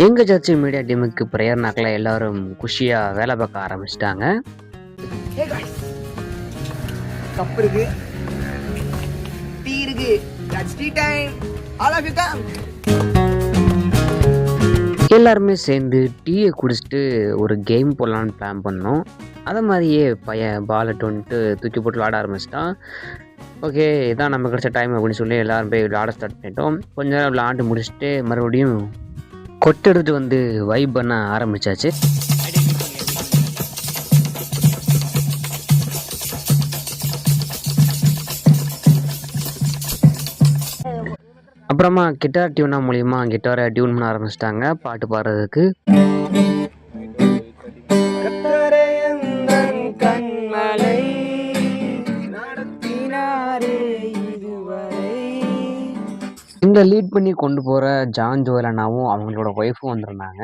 எங்கள் church media டீமுக்கு prayer நாக்கில் எல்லோரும் குஷியாக வேலை பார்க்க ஆரம்பிச்சிட்டாங்க. கப் இருக்கு, டீ இருக்கு, that's tea time. All of you come. எல்லாருமே சேர்ந்து டீயை குடிச்சிட்டு ஒரு கேம் போடலான்னு பிளான் பண்ணோம். அதை மாதிரியே பையன் பால் வந்துட்டு தூக்கி போட்டு விளாட ஆரம்பிச்சிட்டான். ஓகே, இதான் நம்ம கிடச்ச டைம் அப்படின்னு சொல்லி எல்லோரும் போய் விளாட ஸ்டார்ட் பண்ணிட்டோம். கொஞ்ச நேரம் விளாண்டு முடிச்சுட்டு மறுபடியும் கொட்டை எடுத்துட்டு வந்து வைப் பண்ண ஆரம்பிச்சாச்சு. அப்புறமா கிட்டார் டியூனா மூலியமா கிட்டாரை டியூன் பண்ண ஆரம்பிச்சிட்டாங்க பாட்டு பாடுறதுக்கு. இங்கே லீட் பண்ணி கொண்டு போகிற ஜான் ஜோயல் அண்ணாவும் அவங்களோட ஒய்ஃபும் வந்திருந்தாங்க.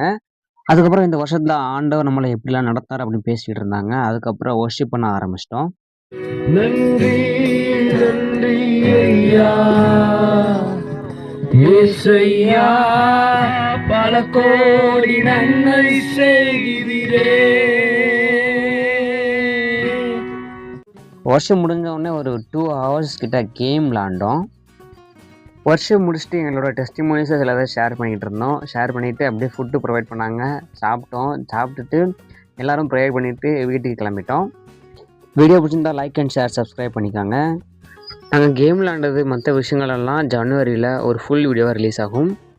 அதுக்கப்புறம் இந்த வருஷத்தில் ஆண்டவர் நம்மளை எப்படிலாம் நடத்தார் அப்படின்னு பேசிக்கிட்டு இருந்தாங்க. அதுக்கப்புறம் வொர்ஷிப் பண்ண ஆரம்பிச்சிட்டோம். நன்றி நன்றி ஐயா இயேசையா, பல கோடி நன்மை செய்கிறீரே. வருஷம் முடிஞ்ச உடனே ஒரு 2 hours கிட்ட கேம் விளாண்டோம். வருஷம் முடிச்சுட்டு எங்களோட டெஸ்டிமோனிஸை சில இதை ஷேர் பண்ணிகிட்டு இருந்தோம். ஷேர் பண்ணிவிட்டு அப்படியே ஃபுட்டு ப்ரொவைட் பண்ணாங்க. சாப்பிட்டோம். சாப்பிட்டுட்டு எல்லோரும் ப்ரேயர் பண்ணிவிட்டு வீட்டுக்கு கிளம்பிட்டோம். வீடியோ பிடிச்சிருந்தா லைக் அண்ட் ஷேர் சப்ஸ்கிரைப் பண்ணிக்கோங்க. நாங்கள் கேம் விளாண்டது மற்ற விஷயங்களெல்லாம் ஜனவரியில் ஒரு ஃபுல் வீடியோவாக ரிலீஸ் ஆகும்.